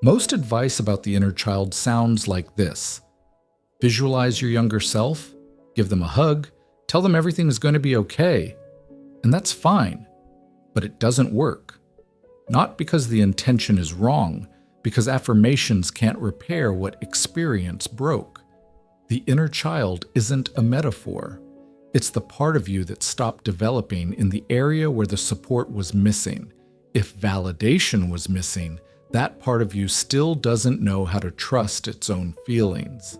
Most advice about the inner child sounds like this. Visualize your younger self, give them a hug, tell them everything is going to be okay. And that's fine, but it doesn't work. Not because the intention is wrong, because affirmations can't repair what experience broke. The inner child isn't a metaphor. It's the part of you that stopped developing in the area where the support was missing. If validation was missing, that part of you still doesn't know how to trust its own feelings.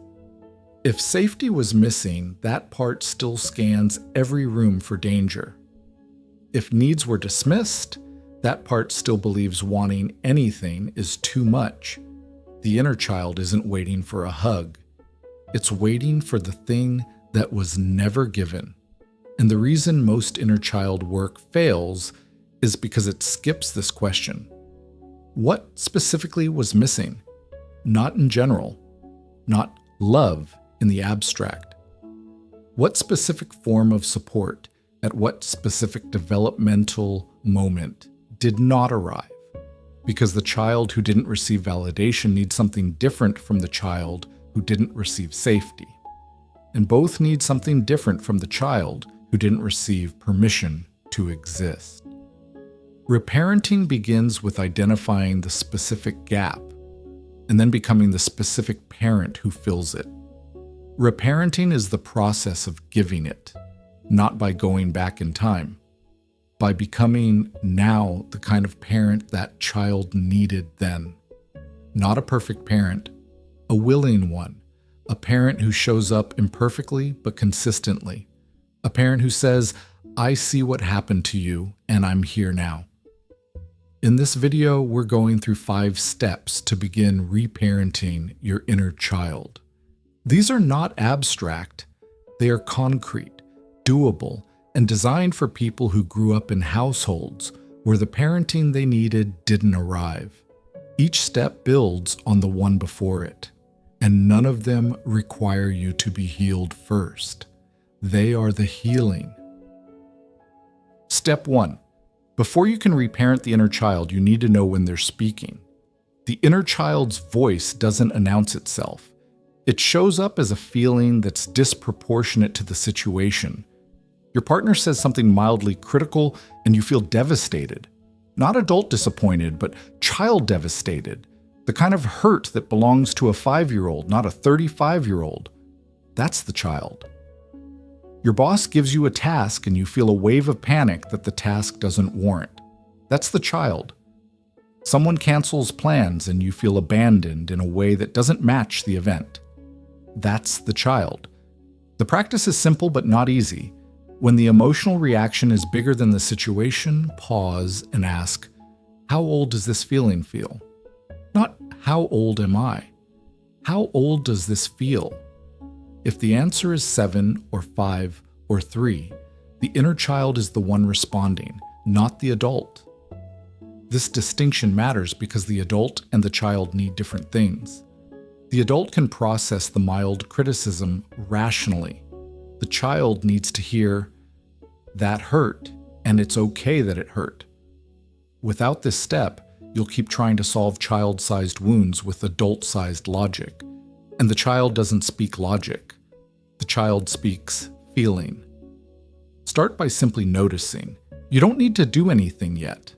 If safety was missing, that part still scans every room for danger. If needs were dismissed, that part still believes wanting anything is too much. The inner child isn't waiting for a hug. It's waiting for the thing that was never given. And the reason most inner child work fails is because it skips this question. What specifically was missing? Not in general, not love in the abstract. What specific form of support at what specific developmental moment did not arrive? Because the child who didn't receive validation needs something different from the child who didn't receive safety. And both need something different from the child who didn't receive permission to exist. Reparenting begins with identifying the specific gap and then becoming the specific parent who fills it. Reparenting is the process of giving it, not by going back in time, by becoming now the kind of parent that child needed then. Not a perfect parent, a willing one, a parent who shows up imperfectly but consistently, a parent who says, I see what happened to you and I'm here now. In this video, we're going through 5 steps to begin reparenting your inner child. These are not abstract, they are concrete, doable, and designed for people who grew up in households where the parenting they needed didn't arrive. Each step builds on the one before it, and none of them require you to be healed first. They are the healing. Step 1. Before you can reparent the inner child, you need to know when they're speaking. The inner child's voice doesn't announce itself. It shows up as a feeling that's disproportionate to the situation. Your partner says something mildly critical and you feel devastated. Not adult disappointed, but child devastated. The kind of hurt that belongs to a 5-year-old, not a 35-year-old. That's the child. Your boss gives you a task and you feel a wave of panic that the task doesn't warrant. That's the child. Someone cancels plans and you feel abandoned in a way that doesn't match the event. That's the child. The practice is simple but not easy. When the emotional reaction is bigger than the situation, pause and ask, how old does this feeling feel? Not how old am I? How old does this feel? If the answer is 7 or 5 or 3, the inner child is the one responding, not the adult. This distinction matters because the adult and the child need different things. The adult can process the mild criticism rationally. The child needs to hear, that hurt, and it's okay that it hurt. Without this step, you'll keep trying to solve child-sized wounds with adult-sized logic. And the child doesn't speak logic. The child speaks feeling. Start by simply noticing. You don't need to do anything yet.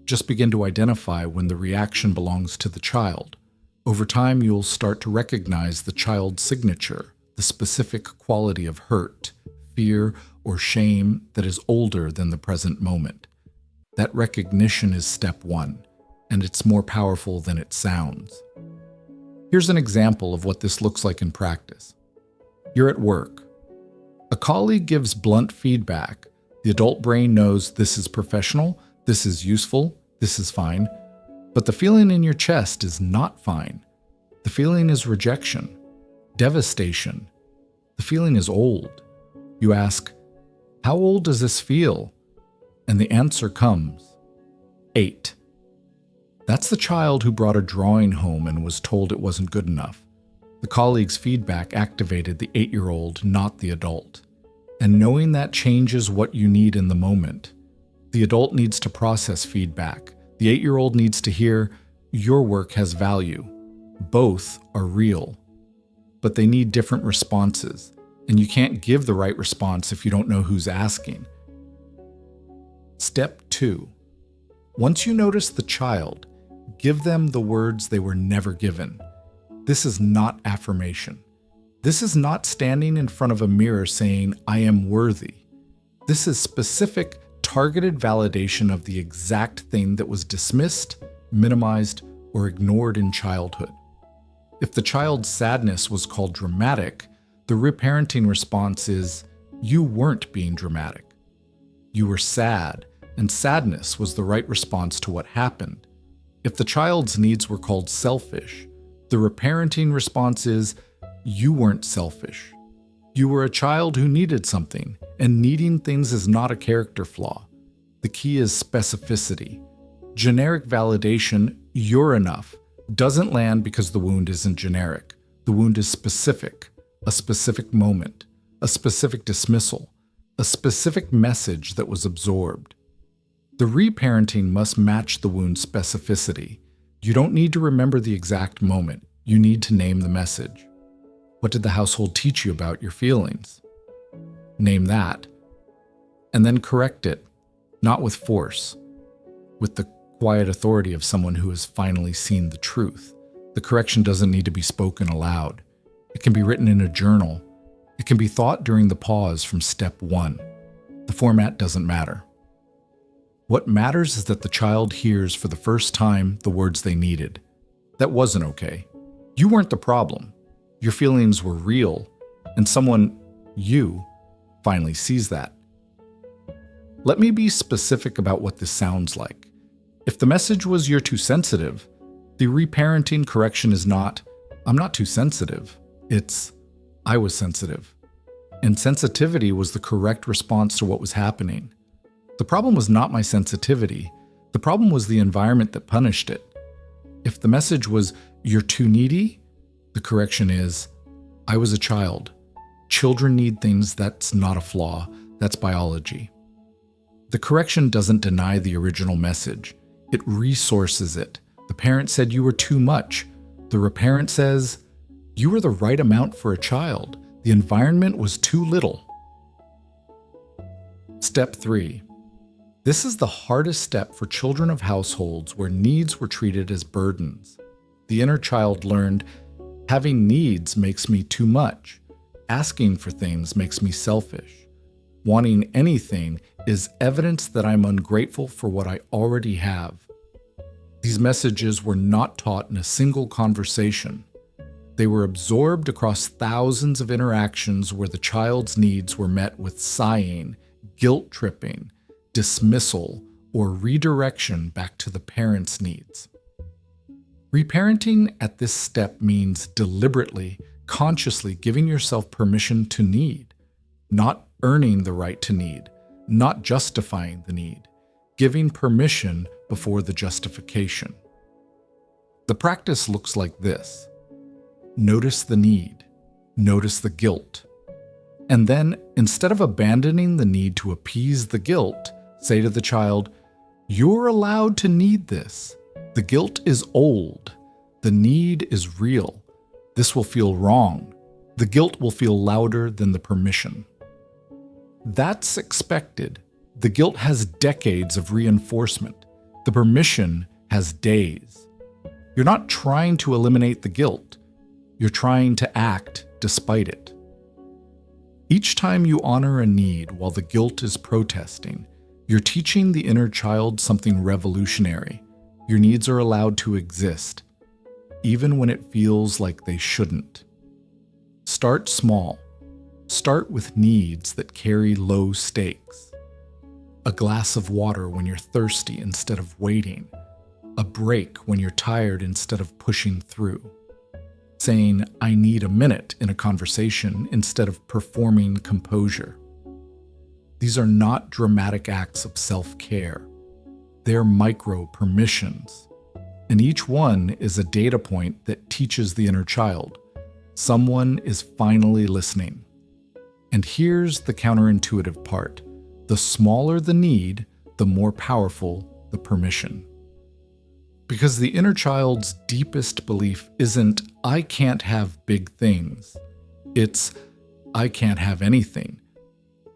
Just begin to identify when the reaction belongs to the child. Over time, you'll start to recognize the child's signature, the specific quality of hurt, fear, or shame that is older than the present moment. That recognition is step 1, and it's more powerful than it sounds. Here's an example of what this looks like in practice. You're at work. A colleague gives blunt feedback. The adult brain knows this is professional, this is useful, this is fine. But the feeling in your chest is not fine. The feeling is rejection, devastation. The feeling is old. You ask, how old does this feel? And the answer comes, 8. That's the child who brought a drawing home and was told it wasn't good enough. The colleague's feedback activated the 8-year-old, not the adult. And knowing that changes what you need in the moment. The adult needs to process feedback. The 8-year-old needs to hear, Your work has value. Both are real, but they need different responses, and you can't give the right response if you don't know who's asking. Step 2. Once you notice the child, give them the words they were never given. This is not affirmation. This is not standing in front of a mirror saying, "I am worthy." This is specific, targeted validation of the exact thing that was dismissed, minimized, or ignored in childhood. If the child's sadness was called dramatic, the reparenting response is, "You weren't being dramatic. You were sad, and sadness was the right response to what happened." If the child's needs were called selfish, the reparenting response is, "You weren't selfish. You were a child who needed something, and needing things is not a character flaw. The key is specificity. Generic validation, 'you're enough,' doesn't land because the wound isn't generic. The wound is specific, a specific moment, a specific dismissal, a specific message that was absorbed. The reparenting must match the wound's specificity. You don't need to remember the exact moment. You need to name the message. What did the household teach you about your feelings? Name that, and then correct it, not with force, with the quiet authority of someone who has finally seen the truth. The correction doesn't need to be spoken aloud. It can be written in a journal. It can be thought during the pause from step 1. The format doesn't matter. What matters is that the child hears for the first time the words they needed. That wasn't okay. You weren't the problem. Your feelings were real, and someone, you, finally sees that. Let me be specific about what this sounds like. If the message was "you're too sensitive," the reparenting correction is not, "I'm not too sensitive." It's, "I was sensitive." And sensitivity was the correct response to what was happening. The problem was not my sensitivity. The problem was the environment that punished it. If the message was, "You're too needy," the correction is, "I was a child. Children need things. That's not a flaw. That's biology." The correction doesn't deny the original message. It resources it. The parent said you were too much. The reparent says, "You were the right amount for a child. The environment was too little." Step 3. This is the hardest step for children of households where needs were treated as burdens. The inner child learned, having needs makes me too much. Asking for things makes me selfish. Wanting anything is evidence that I'm ungrateful for what I already have. These messages were not taught in a single conversation. They were absorbed across thousands of interactions where the child's needs were met with sighing, guilt-tripping, dismissal, or redirection back to the parent's needs. Reparenting at this step means deliberately, consciously giving yourself permission to need, not earning the right to need, not justifying the need, giving permission before the justification. The practice looks like this. Notice the need, notice the guilt, and then instead of abandoning the need to appease the guilt, say to the child, "You're allowed to need this. The guilt is old. The need is real. This will feel wrong. The guilt will feel louder than the permission." That's expected. The guilt has decades of reinforcement. The permission has days. You're not trying to eliminate the guilt. You're trying to act despite it. Each time you honor a need while the guilt is protesting, you're teaching the inner child something revolutionary. Your needs are allowed to exist, even when it feels like they shouldn't. Start small. Start with needs that carry low stakes. A glass of water when you're thirsty instead of waiting. A break when you're tired instead of pushing through. Saying, "I need a minute" in a conversation instead of performing composure. These are not dramatic acts of self-care. They're micro permissions. And each one is a data point that teaches the inner child. Someone is finally listening. And here's the counterintuitive part. The smaller the need, the more powerful the permission. Because the inner child's deepest belief isn't, I can't have big things. It's, I can't have anything.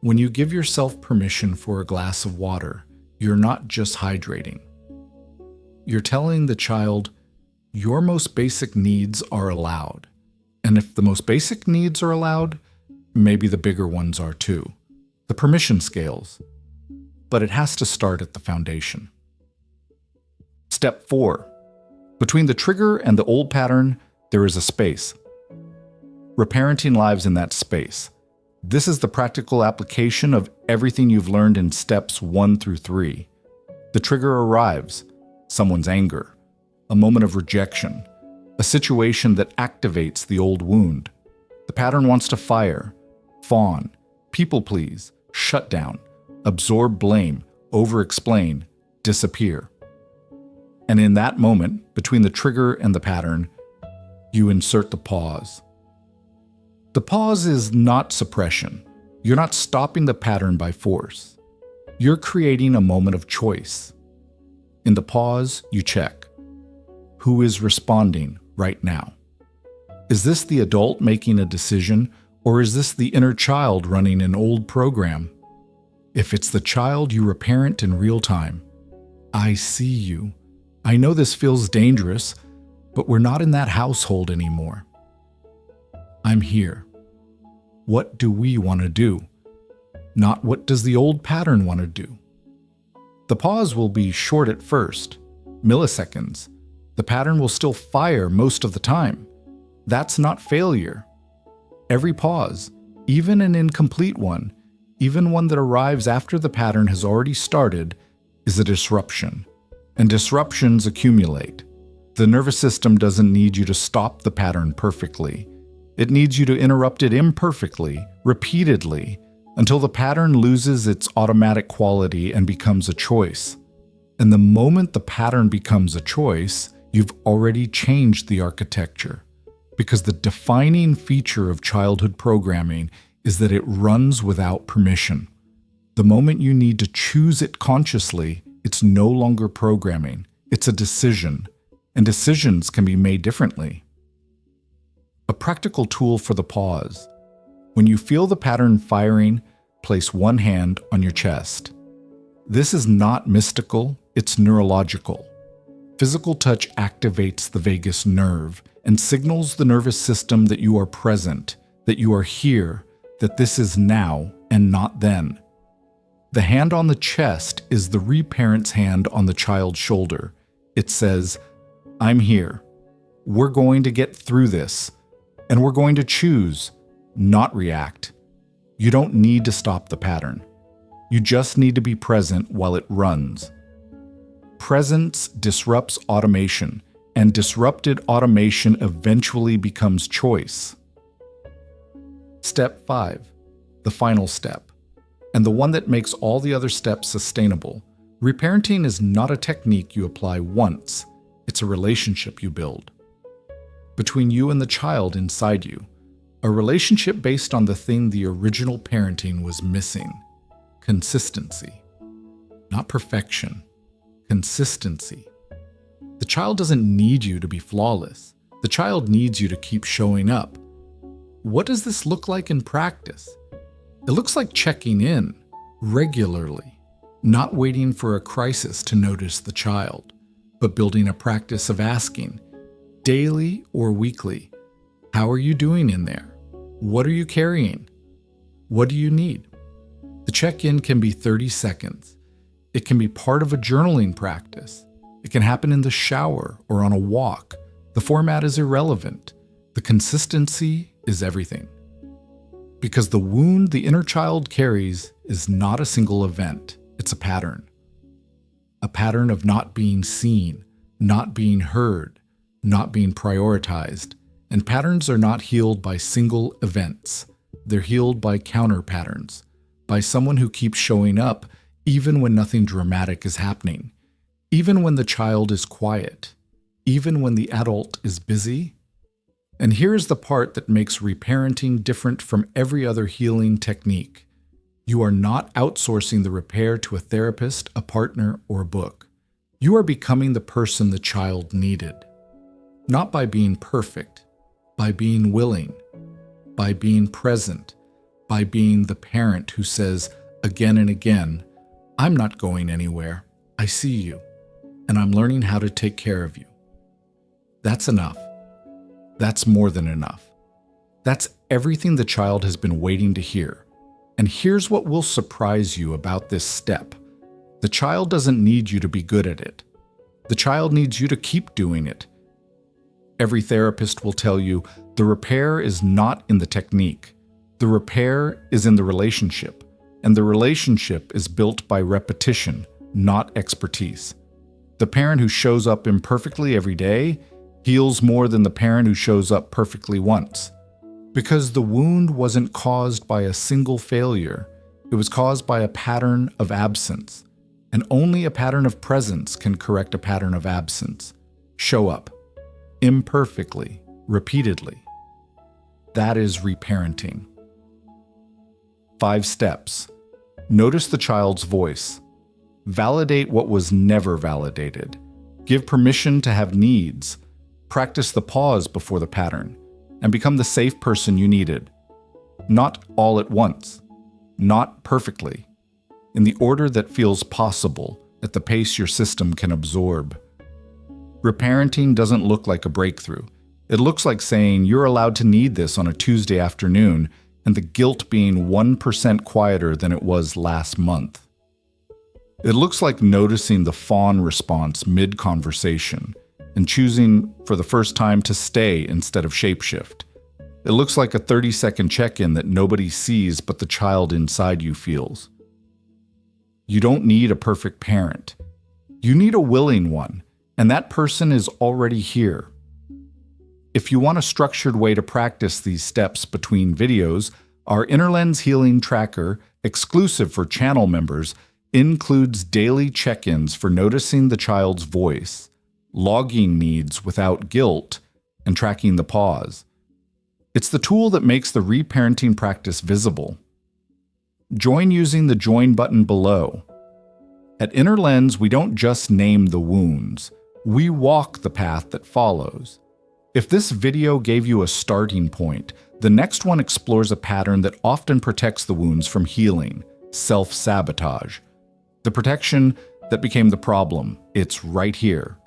When you give yourself permission for a glass of water, you're not just hydrating. You're telling the child, your most basic needs are allowed. And if the most basic needs are allowed, maybe the bigger ones are too. The permission scales. But it has to start at the foundation. Step 4. Between the trigger and the old pattern, there is a space. Reparenting lives in that space. This is the practical application of everything you've learned in steps 1 through 3. The trigger arrives, someone's anger, a moment of rejection, a situation that activates the old wound. The pattern wants to fire, fawn, people please, shut down, absorb blame, over-explain, disappear. And in that moment, between the trigger and the pattern, you insert the pause. The pause is not suppression. You're not stopping the pattern by force. You're creating a moment of choice. In the pause, you check. Who is responding right now? Is this the adult making a decision, or is this the inner child running an old program? If it's the child, you reparent in real time. I see you. I know this feels dangerous, but we're not in that household anymore. I'm here. What do we want to do? Not what does the old pattern want to do? The pause will be short at first, milliseconds. The pattern will still fire most of the time. That's not failure. Every pause, even an incomplete one, even one that arrives after the pattern has already started, is a disruption. And disruptions accumulate. The nervous system doesn't need you to stop the pattern perfectly. It needs you to interrupt it imperfectly, repeatedly, until the pattern loses its automatic quality and becomes a choice. And the moment the pattern becomes a choice, you've already changed the architecture. Because the defining feature of childhood programming is that it runs without permission. The moment you need to choose it consciously, it's no longer programming. It's a decision. And decisions can be made differently. A practical tool for the pause. When you feel the pattern firing, place one hand on your chest. This is not mystical, it's neurological. Physical touch activates the vagus nerve and signals the nervous system that you are present, that you are here, that this is now and not then. The hand on the chest is the reparent's hand on the child's shoulder. It says, I'm here. We're going to get through this. And we're going to choose, not react. You don't need to stop the pattern. You just need to be present while it runs. Presence disrupts automation, and disrupted automation eventually becomes choice. Step 5, the final step, and the one that makes all the other steps sustainable. Reparenting is not a technique you apply once. It's a relationship you build. Between you and the child inside you, a relationship based on the thing the original parenting was missing: consistency. Not perfection, consistency. The child doesn't need you to be flawless. The child needs you to keep showing up. What does this look like in practice? It looks like checking in regularly, not waiting for a crisis to notice the child, but building a practice of asking, daily or weekly, how are you doing in there? What are you carrying? What do you need? The check-in can be 30 seconds. It can be part of a journaling practice. It can happen in the shower or on a walk. The format is irrelevant. The consistency is everything. Because the wound the inner child carries is not a single event. It's a pattern. A pattern of not being seen, not being heard, not being prioritized. And patterns are not healed by single events. They're healed by counter patterns, by someone who keeps showing up even when nothing dramatic is happening, even when the child is quiet, even when the adult is busy. And here's the part that makes reparenting different from every other healing technique. You are not outsourcing the repair to a therapist, a partner, or a book. You are becoming the person the child needed. Not by being perfect, by being willing, by being present, by being the parent who says again and again, "I'm not going anywhere. I see you, and I'm learning how to take care of you." That's enough. That's more than enough. That's everything the child has been waiting to hear. And here's what will surprise you about this step. The child doesn't need you to be good at it. The child needs you to keep doing it. Every therapist will tell you the repair is not in the technique. The repair is in the relationship, and the relationship is built by repetition, not expertise. The parent who shows up imperfectly every day heals more than the parent who shows up perfectly once. Because the wound wasn't caused by a single failure, it was caused by a pattern of absence. And only a pattern of presence can correct a pattern of absence. Show up, imperfectly, repeatedly. That is reparenting. 5 steps. Notice the child's voice. Validate what was never validated. Give permission to have needs. Practice the pause before the pattern, and become the safe person you needed. Not all at once, not perfectly, in the order that feels possible, at the pace your system can absorb. Reparenting doesn't look like a breakthrough. It looks like saying you're allowed to need this on a Tuesday afternoon, and the guilt being 1% quieter than it was last month. It looks like noticing the fawn response mid-conversation, and choosing for the first time to stay instead of shapeshift. It looks like a 30-second check-in that nobody sees but the child inside you feels. You don't need a perfect parent. You need a willing one, and that person is already here. If you want a structured way to practice these steps between videos, our Inner Lens Healing Tracker, exclusive for channel members, includes daily check-ins for noticing the child's voice, logging needs without guilt, and tracking the pause. It's the tool that makes the reparenting practice visible. Join using the Join button below. At Inner Lens, we don't just name the wounds. We walk the path that follows. If this video gave you a starting point, the next one explores a pattern that often protects the wounds from healing: self-sabotage. The protection that became the problem. It's right here.